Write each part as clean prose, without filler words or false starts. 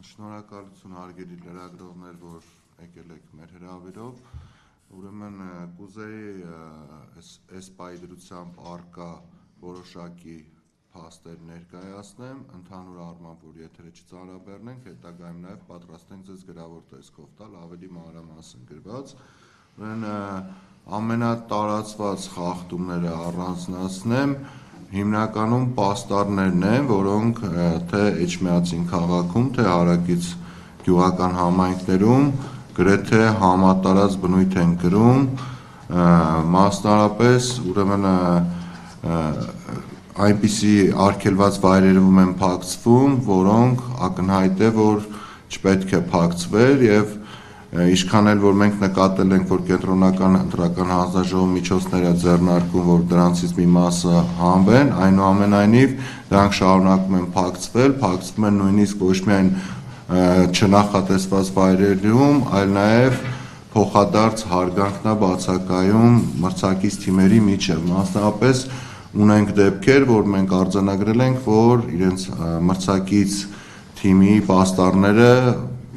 Շնորհակալություն հարգելի լրագրողներ, որ եկել եք մեր հրավերով։ Ուրեմն կուզեի այս պայդրությամբ առկա որոշակի փաստեր ներկայացնեմ, ընդհանուր առմամբ, որ եթերը չծանրաբեռնենք, հետագայում նաև պատրաստ ենք ձեզ գրավոր տեսքով տալ ավելի մանրամասն գրված։ Ուրեմն ամենատարածված խախտումները առանձնացնեմ, հիմնականում պաստառներն են, որոնք թե Էջմիածին քաղաքում, թե հարակից գյուղական համայնքներում գրեթե համատարած բնույթ են կրում, մասնարապես ուրեմն այնպիսի արգելված վայրերում են փակցվում, որոնք ակնհայտ է, որ չպետք է փակցվեր եւ Ինչքան էլ որ մենք նկատել ենք, որ կենտրոնական ընտրական հանձնաժողովի միջոցները ձեռնարկում, որ դրանցից մի մասը հանվեն, այնուամենայնիվ դրանք շարունակում են փակցվում են նույնիսկ ոչ միայն չնախատեսված վայրերում, այլ նաև փոխադարձ հարգանքն է բացակայում մրցակից թիմերի միջև։ Մասնավորապես ունենք դեպքեր, որ մենք արձանագրել ենք, որ իրենց մրցակից թիմի պաստառները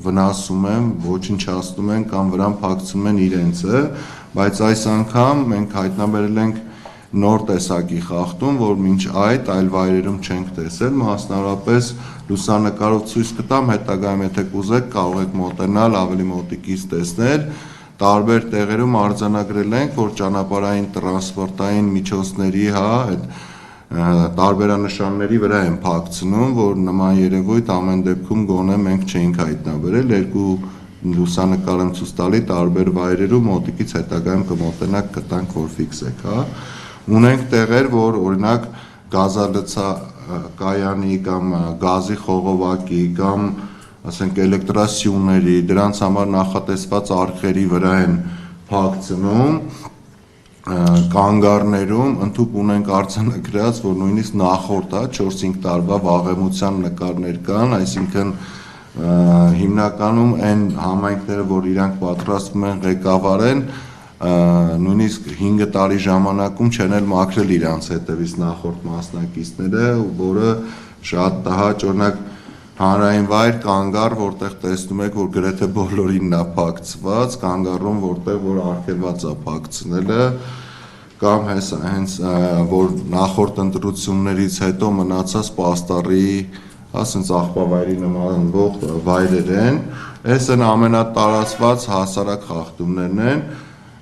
վնասում են, ոչնչացնում են կամ վրան փակցնում են իրենցը, բայց այս անգամ մենք հայտնաբերել ենք նոր տեսակի խախտում, որ մինչ այդ այլ վայրերում չենք տեսել, մասնավորապես լուսանկարով ցույց կտամ, հետագայում եթե կուզեք կարող եք մոտենալ, ավելի մոտիկից տեսնել, տարբեր տեղերում արձանագրել ենք, որ ճանապարհային տրանսպորտային միջոցների, տարբերանշանների վրա են փակցնում, որ նման երևույթ ամեն դեպքում գոնե մենք չէինք հայտնաբերել, երկու լուսանկար եմ ցույց տալի տարբեր վայրերում, մոտիկից հետագայում կմոտենաք կտանք, որ ֆիքսեք, Ունենք տեղեր, որ օրինակ գազալցակայանի կամ գազի խողովակի կամ ասենք էլեկտրասյուների, դրանց համար նախատեսված արկղերի վրա են փակցնում, կանգառներում ընդհուպ ունենք արձանագրած, որ նույնիսկ նախորդ 4-5 տարվա վաղեմության նկարներ կան, այսինքն հիմնականում այն համայնքները, որ իրանք պատրաստվում են ղեկավարեն, նույնիսկ 5 տարի ժամանակում չեն էլ մաքրել իրանց հետևից նախորդ մասնակիցները, որը շատ տհաճ, օրինակ հանրային վայր կանգառ, որտեղ տեսնում եք, որ գրեթե բոլորինն է փակցված, կանգառում, որտեղ որ արգելված է փակցնելը, կամ հենց որ նախորդ ընտրություններից հետո մնացած պաստառի, ասենց աղբավայրի նմանվող վայրեր են, այս են ամենատարածված հասարակ խախտումներն են,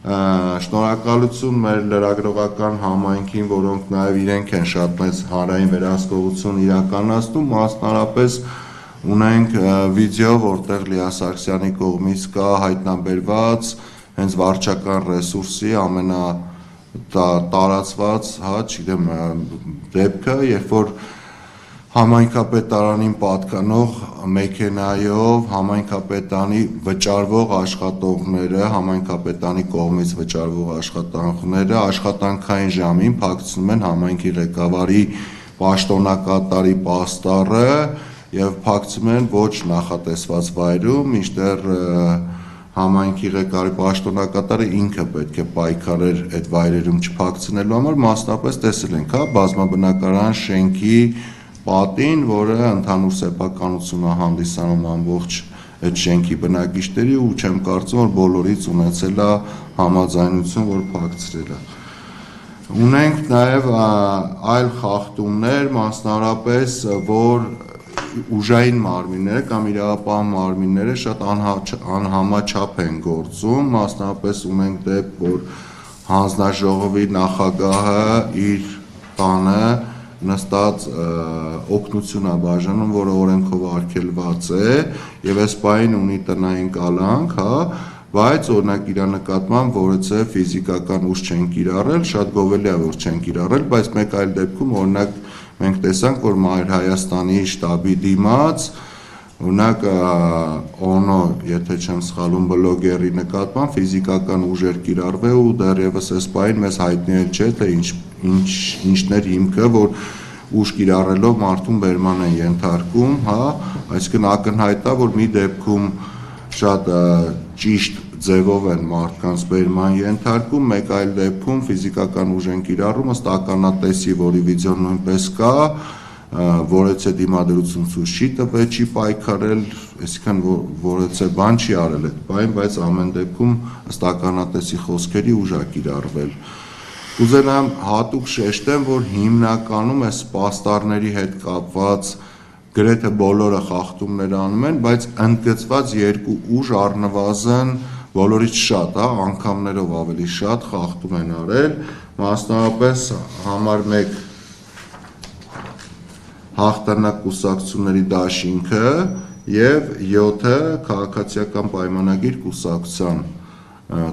շնորհակալություն մեր լրագրողական համայնքին, որոնք նաև իրենք են շատ մեծ հանրային վերահսկողություն իրականացնում, մասնարապես ունենք վիդեո, որտեղ Լիա Սարգսյանի կողմից կա հայտնաբերված հենց վարչական ռեսուրսի ամենատարածված, չգիտեմ, դեպքը, երբ որ համայնքապետարանին պատկանող մեքենայով համայնքապետանի վճարվող աշխատողները, համայնքապետանի կողմից վճարվող աշխատանքները աշխատանքային ժամին փակցնում են համայնքի ղեկավարի պաշտոնակատարի պաստառը եւ փակցում են ոչ նախատեսված վայրում, մինչդեռ համայնքի ղեկավարի պաշտոնակատարը ինքը պետք է պայքարեր այդ վայրերում չփակցնելու համար, մասնապես տեսել ենք, բազմաբնակարան շենքի պատին, որը ընդհանուր սեփականություն է հանդիսանում ամբողջ այդ շենքի բնակիչների ու չեմ կարծում, որ բոլորից ունեցել է համաձայնություն, որ փակցրել է։ Ունենք նաև այլ խախտումներ, մասնավորապես, որ ուժային մարմինները կամ իրավապահ մարմինները շատ անհամաչափ են գործում, մասնավորապես ունենք դեպք, որ հանձնաժողովի նախագահը իր տանը նստած օգնություն է բաժանում, որը օրենքով արգելված է եւ այս պահին ունի տնային կալանք, բայց օրինակ իր նկատմամբ որևէ ֆիզիկական ուժ չեն կիրառել, շատ գովելի է որ չեն կիրառել, բայց մեկ այլ դեպքում օրինակ մենք տեսանք, որ Մայր Հայաստանի շտաբի դիմաց օրինակ օնո, եթե չեմ սխալվում, բլոգերի նկատմամբ ֆիզիկական ուժեր կիրառվել ու դեռևս այս պահին մեզ հայտնի չէ, թե ինչն էր հիմքը, որ ուժ կիրառելով մարդուն բերման են ենթարկում, այսինքն ակնհայտ է, որ մի դեպքում շատ ճիշտ ձևով են մարդկանց բերման ենթարկում, մեկ այլ դեպքում ֆիզիկական ուժ են կիրառում, ըստ ականատեսի, որի վիդեոն նույնպես կա, որից է դիմադրություն ցույց չի տվել, չի պայքարել, այսինքն որից է բան չի արել այդ բան, բայց ամեն դեպքում ըստ ականատեսի խոսքերի ուժ է կիրառվել։ Կուզենամ հատուկ շեշտեմ, որ հիմնականում այս պաստառների հետ կապված գրեթե բոլորը խախտումներ անում են, բայց ընդգծված երկու ուժ առնվազն բոլորից շատ, անգամներով ավելի շատ խախտում են արել, մասնավորապես համար 1 հաղթանակ կուսակցությունների դաշինքը եւ 7-ը քաղաքացիական պայմանագիր կուսակցության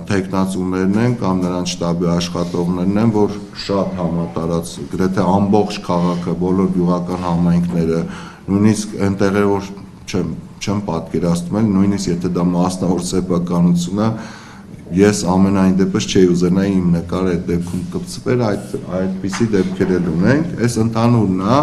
տեխնացուներն են կամ նրանց շտաբի աշխատողներն են, որ շատ համատարած գրեթե ամբողջ քաղաքը, բոլոր գյուղական համայնքները, նույնիսկ այնտեղեր որ չեմ պատկերացնում, նույնիսկ եթե դա մասնավոր սեփականություն է, ես ամենայն դեպս չէի ուզենա իմ նկարը այդ դեպքում կպցվեր, այդպիսի դեպքեր էլ ունենք, այս ընդհանուրն է,